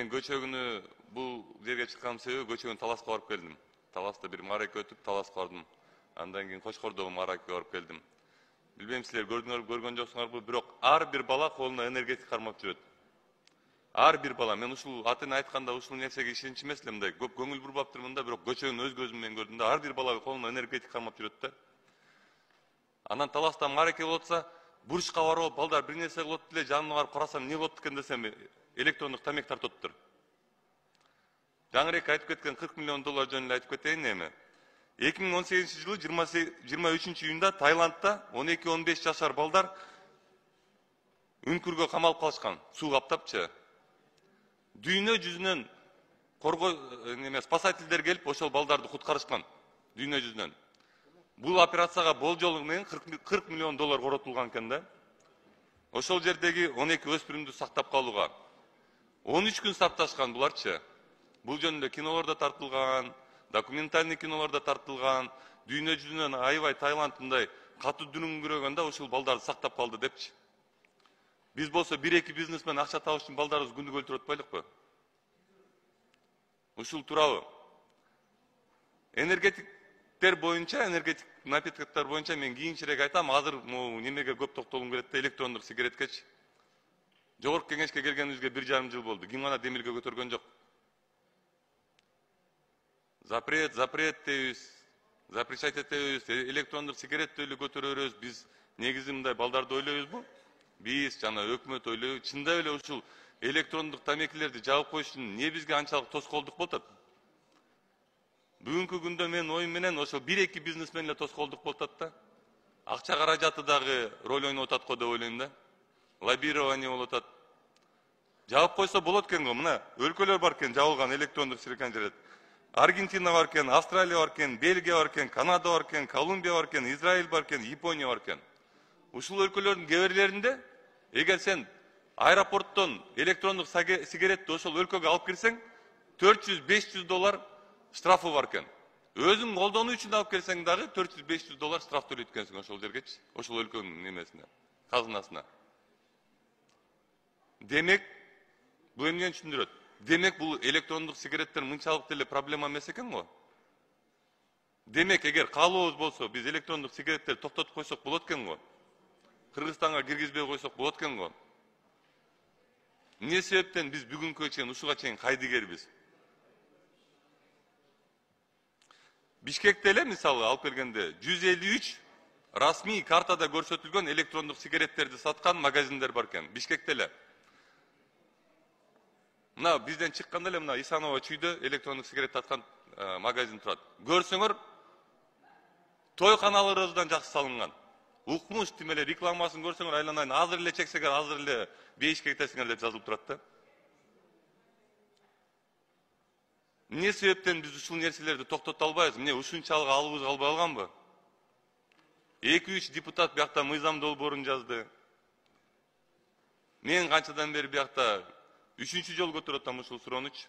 Көчөгүнү бул жерге чыккан себеби көчөгүн таласка барып келдим. Таласта бир маараке өтүп, таласка бардым. Андан кийин Кочкордогу мааракеге барып келдим. Билбейм, силер көргөн жоксуңарбы, бирок ар бир бала колуна энергетик кармап жүрөт. Ар бир бала. Мен ушул атын айтканда ушул нерсеге ишенич эмес элем да, көп көңүл бурбаптырмын да, бирок көчөгүн өз көзүм менен көрдүм да, ар бир бала колуна энергетик кармап жүрөт да. Анан таласта маараке болуп атса, бурчка барып, балдар бир нерсе кылып эле, жанына барып карасам, эмне болуп экен десем, электрондук тамек тартып атыптыр. Жаңырээк айтып кеткен $40 миллион жөнүндө айтып кетейин эми. 2018-жылы 23-июнда Таиландда 12-15 жашар балдар үңкүргө камалып калышкан, суу каптапчы. Дүйнө жүзүнөн спасательдер келип, ошол балдарды куткарышкан. Дүйнө жүзүнөн. Бул операцияга болжол менен $40 миллион коротулган экен да. Ошол жердеги 12 өспүрүмдү сактап калууга 13 күн сакташкан буларчы. Бул жөнүндө кинолордо тартылган, документальный кинолордо тартылган, дүйнө жүзүнөн аябай Таиланд мындай катуу дүрүңгүрөгөндө ушул балдарды сактап калды депчи. Биз болсо 1-2 бизнесмен акча табыш үчүн балдарыбызды күндү өлтүрүп атпайлыкпы? Ушул туурабы? Энергетиктер боюнча, энергетик напитоктор боюнча мен кийинчерээк айтам, азыр немеге көп токтолгум келет да, электрондук сигареткечи. Жогорку кеңешке келгенибизге 1,5 жыл болду. Ким гана демилге көтөргөн жок. Запрет дейбиз, запрещать этебиз, электрондук сигаретти эле көтөрөбүз. Биз негизи мындай балдарды ойлойбузбу? Биз жана өкмөт ойлойбуз. Чындап эле ушул электрондук тамекилерди жабып коюш үчүн эмне бизге анчалык тоскоолдук болуп атат? Бүгүнкү күндө мен оюм менен ошо 1-2 бизнесмен эле тоскоолдук болуп атат да. Акча каражаты дагы роль ойноп атат го деп ойлойм да. Лоббирование болуп атат. Жабып койсо болот экен го. Мына өлкөлөр бар экен, жабылган электрондук сигарет. Аргентина бар экен, Австралия бар экен, Бельгия бар экен, Канада бар экен, Колумбия бар экен, Израиль бар экен, Япония бар экен. Ушул өлкөлөрдүн кээ бирлеринде эгер сен аэропорттон электрондук сигаретти ошол өлкөгө алып кирсең, $400-500 штрафы бар экен. Өзүң колдонуу үчүн алып келсең дагы $400-500 штраф төлөйт экенсиң ошол жергечи, ошол өлкөнүн немесине, казынасына. Демек, бул эмнени түшүндүрөт? Демек, бул электрондук сигареттер мынчалык деле проблема эмес экен го. Демек, эгер каалообуз болсо, биз электрондук сигареттерди токтотуп койсок болот экен го. Кыргызстанга киргизбей койсок болот экен го. Эмне себептен биз бүгүнкүгө чейин ушуга чейин кайдыгербиз? Бишкекте эле мисалы алып келгенде 153 расмий картада көрсөтүлгөн электрондук сигареттерди саткан магазиндер бар экен. Бишкекте эле. Мына бизден чыкканда эле мына Исанова чүйдө электрондук сигарет саткан магазин турат. Көрсөңөр, тойканаларыбыздан жакшы салынган. Укмуш тимеле рекламасын көрсөңөр, айланайын азыр эле чексеңер, азыр эле бейишке кетесиңер деп жазылып турат да. Эмне себептен биз ушул нерселерди токтото албайбыз? Эмне ушунчалык алыбыз калбай калганбы? 2-3 депутат биякта мыйзам долбоорун жазды. Мен канчадан бери биякта 3-жол көтөрүп атам ушул суроонучу.